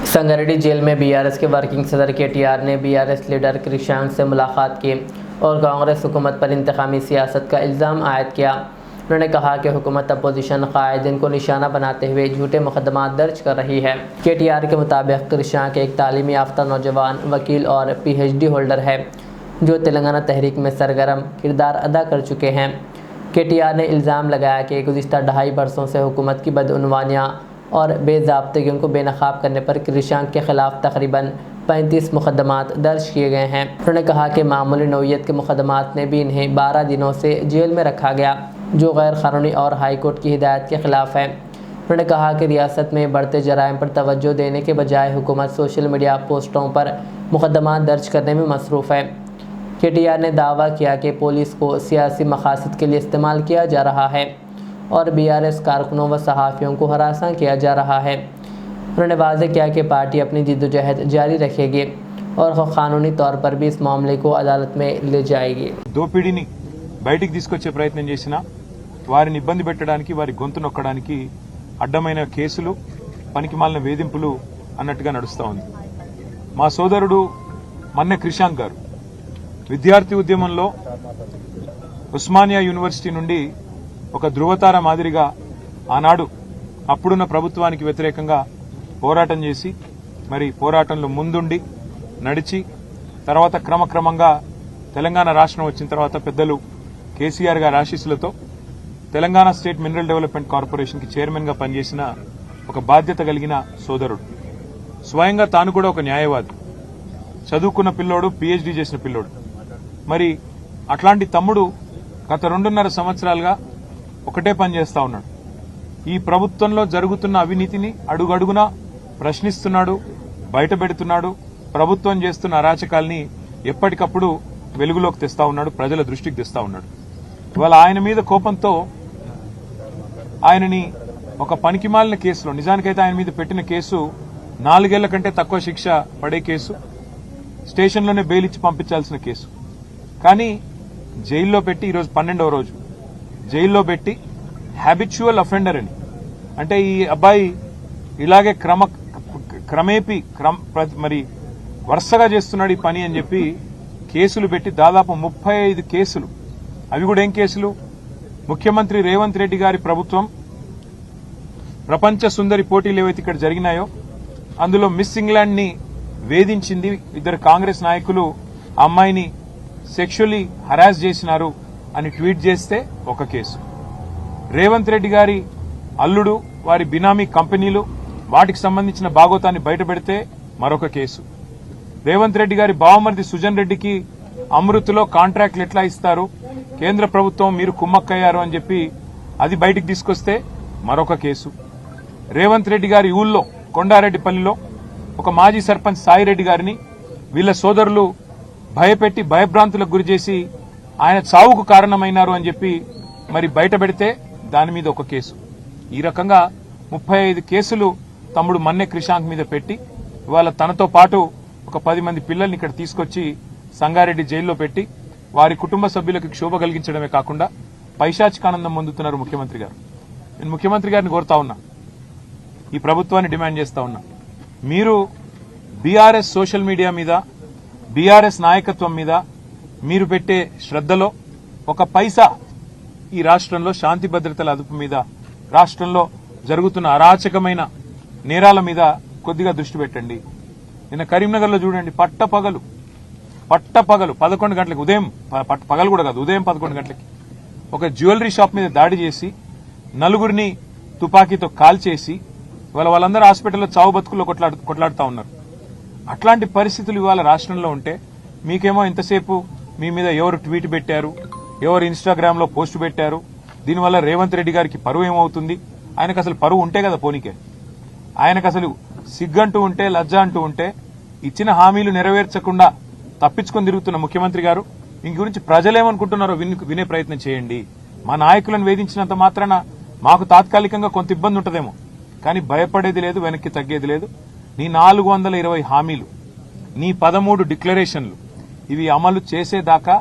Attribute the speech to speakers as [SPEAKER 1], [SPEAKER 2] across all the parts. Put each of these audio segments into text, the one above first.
[SPEAKER 1] Sangareddy jail में BRS के working सदर केटीआर ने बीआरएस लीडर कृषांक से मुलाकात की और कांग्रेस हुकूमत पर इंतकामी सियासत का इल्ज़ाम आयद किया। उन्होंने कहा कि हुकूमत अपोजिशन कायदीन को निशाना बनाते हुए झूठे मुकदमा दर्ज कर रही है। केटीआर के मुताबिक कृषांक एक तालीमी याफ्ता नौजवान वकील और PhD होल्डर है जो तेलंगाना तहरीक में सरगर्म किरदार अदा कर चुके हैं। केटीआर ने इल्ज़ाम लगाया कि गुज़िश्ता 2.5 बरसों से हुकूमत की बदउनवानियाँ और बेज़ाब्तगियों को बेनकाब करने पर कृषांक के ख़िलाफ़ तकरीबन 35 मुकदमात दर्ज किए गए हैं। उन्होंने कहा कि मामूली नौइयत के मुकदमात में भी इन्हें 12 दिनों से जेल में रखा गया जो गैर कानूनी और हाई कोर्ट की हिदायत के ख़िलाफ़ है। उन्होंने कहा कि रियासत में बढ़ते जराइम पर तवज्जो देने के बजाय हुकूमत सोशल मीडिया पोस्टों पर मुकदमात दर्ज करने में मसरूफ़ है। केटीआर ने दावा किया कि पुलिस को सियासी मकासद के लिए इस्तेमाल किया जा रहा है और बीआरएस कारकुनों व सहाफ़ियों को हरासा किया जा रहा है। उन्होंने वाज़ेह किया कि पार्टी अपनी जिद्दोजहद जारी रखेगी और कानूनी तौर पर भी इस मामले को अदालत में ले जाएगी।
[SPEAKER 2] దోపిడీని బయటికి తీసుకొచ్చే ప్రయత్నం చేసినా వారిని ఇబ్బంది పెట్టడానికి వారి గొంతు నొక్కడానికి అడ్డమైన కేసులు పనికిమాలిన వేధింపులు అన్నట్టుగా నడుస్తూ ఉంది। మా సోదరుడు మన్నె క్రిషాంక్ గారు విద్యార్థి ఉద్యమంలో ఉస్మానియా యూనివర్సిటీ నుండి ఒక ధృవతార మాదిరిగా ఆనాడు అప్పుడున్న ప్రభుత్వానికి వ్యతిరేకంగా పోరాటం చేసి మరి పోరాటంలో ముందుండి నడిచి తర్వాత క్రమక్రమంగా తెలంగాణ రాష్ట్రం వచ్చిన తర్వాత పెద్దలు కేసీఆర్ గారి ఆశీస్సులతో Telangana state mineral development corporation కి చైర్మన్ గా పనిచేసిన ఒక బాధ్యత కలిగిన సోదరుడు, స్వయంగా తాను కూడా ఒక న్యాయవాది, చదువుకున్న పిల్లోడు, PhD చేసిన పిల్లోడు। మరి అట్లాంటి తమ్ముడు గత 2.5 సంవత్సరాలుగా ఒకటే పని చేస్తా ఉన్నాడు। ఈ ప్రభుత్వంలో జరుగుతున్న అవినీతిని అడుగడుగునా ప్రశ్నిస్తున్నాడు, బయటపెడుతున్నాడు, ప్రభుత్వం చేస్తున్న అరాచకాల్ని ఎప్పటికప్పుడు వెలుగులోకి తెస్తా ఉన్నాడు, ప్రజల దృష్టికి తెస్తా ఉన్నాడు। ఇవాళ ఆయన మీద కోపంతో ఆయనని ఒక పనికిమాలిన కేసులో, నిజానికైతే ఆయన మీద పెట్టిన కేసు 4 ఏళ్ల కంటే తక్కువ శిక్ష పడే కేసు, స్టేషన్లోనే బెయిల్ ఇచ్చి పంపించాల్సిన కేసు, కానీ జైల్లో పెట్టి ఈరోజు 12వ రోజు జైల్లో పెట్టి హ్యాబిచువల్ అఫెండర్ అని, అంటే ఈ అబ్బాయి ఇలాగే క్రమేపీ మరి వరుసగా చేస్తున్నాడు ఈ పని అని చెప్పి కేసులు పెట్టి దాదాపు 35 కేసులు। అవి కూడా ఏం కేసులు? ముఖ్యమంత్రి రేవంత్ రెడ్డి గారి ప్రభుత్వం ప్రపంచ సుందరి పోటీలు ఏవైతే ఇక్కడ జరిగినాయో అందులో మిస్ ఇంగ్లాండ్ ని వేధించింది, 2 కాంగ్రెస్ నాయకులు ఆ అమ్మాయిని సెక్షువల్లీ హరాస్ చేసినారు అని ట్వీట్ చేస్తే ఒక కేసు, రేవంత్ రెడ్డి గారి అల్లుడు వారి బినామీ కంపెనీలు వాటికి సంబంధించిన భాగోతాన్ని బయటపెడితే మరొక కేసు, రేవంత్ రెడ్డి గారి బావమరిది సుజన్ రెడ్డికి అమృత్లో కాంట్రాక్టులు ఎట్లా ఇస్తారు, కేంద్ర ప్రభుత్వం మీరు కుమ్మక్కయ్యారు అని చెప్పి అది బయటికి తీసుకొస్తే మరొక కేసు, రేవంత్ రెడ్డి గారి ఊళ్ళో కొండారెడ్డిపల్లిలో ఒక మాజీ సర్పంచ్ సాయిరెడ్డి గారిని వీళ్ల సోదరులు భయపెట్టి భయభ్రాంతులకు గురిచేసి ఆయన చావుకు కారణమైనారు అని చెప్పి మరి బయటపెడితే దాని మీద ఒక కేసు। ఈ రకంగా 35 కేసులు తమ్ముడు మన్నె క్రిషాంక్ మీద పెట్టి ఇవాళ తనతో పాటు ఒక 10 మంది పిల్లల్ని ఇక్కడ తీసుకొచ్చి సంగారెడ్డి జైల్లో పెట్టి వారి కుటుంబ సభ్యులకు క్షోభ కలిగించడమే కాకుండా పైశాచికానందం పొందుతున్నారు ముఖ్యమంత్రి గారు। నేను ముఖ్యమంత్రి గారిని కోరుతా ఉన్నా, ఈ ప్రభుత్వాన్ని డిమాండ్ చేస్తా ఉన్నా, మీరు బీఆర్ఎస్ సోషల్ మీడియా మీద, బీఆర్ఎస్ నాయకత్వం మీద మీరు పెట్టే శ్రద్ధలో ఒక పైసా ఈ రాష్ట్రంలో శాంతి భద్రతల అదుపు మీద, రాష్ట్రంలో జరుగుతున్న అరాచకమైన నేరాల మీద కొద్దిగా దృష్టి పెట్టండి। నిన్న కరీంనగర్లో చూడండి, పట్టపగలు 11 గంటలకు, ఉదయం పగలు కూడా కాదు, ఉదయం 11 గంటలకి ఒక జ్యువెలరీ షాప్ మీద దాడి చేసి 4 తుపాకీతో కాల్చేసి వాళ్ళందరూ హాస్పిటల్లో చావు బతుకుల్లో కొట్లాడుతా ఉన్నారు। అట్లాంటి పరిస్థితులు ఇవాళ రాష్ట్రంలో ఉంటే మీకేమో ఇంతసేపు మీ మీద ఎవరు ట్వీట్ పెట్టారు, ఎవరు ఇన్స్టాగ్రామ్ లో పోస్ట్ పెట్టారు, దీనివల్ల రేవంత్ రెడ్డి గారికి పరువు ఏమవుతుంది, ఆయనకు అసలు పరువు ఉంటే కదా పోనీకే, ఆయనకు అసలు సిగ్గంటూ ఉంటే, లజ్జ అంటూ ఉంటే, ఇచ్చిన హామీలు నెరవేర్చకుండా తప్పించుకొని తిరుగుతున్న ముఖ్యమంత్రి గారు మీ గురించి ప్రజలేమనుకుంటున్నారో వినే ప్రయత్నం చేయండి। మా నాయకులను వేధించినంత మాత్రాన మాకు తాత్కాలికంగా కొంత ఇబ్బంది ఉంటదేమో, కానీ భయపడేది లేదు, వెనక్కి తగ్గేది లేదు। నీ 420 హామీలు, నీ 13 డిక్లరేషన్లు ఇవి అమలు చేసేదాకా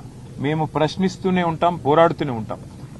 [SPEAKER 2] మేము ప్రశ్నిస్తూనే ఉంటాం, పోరాడుతూనే ఉంటాం।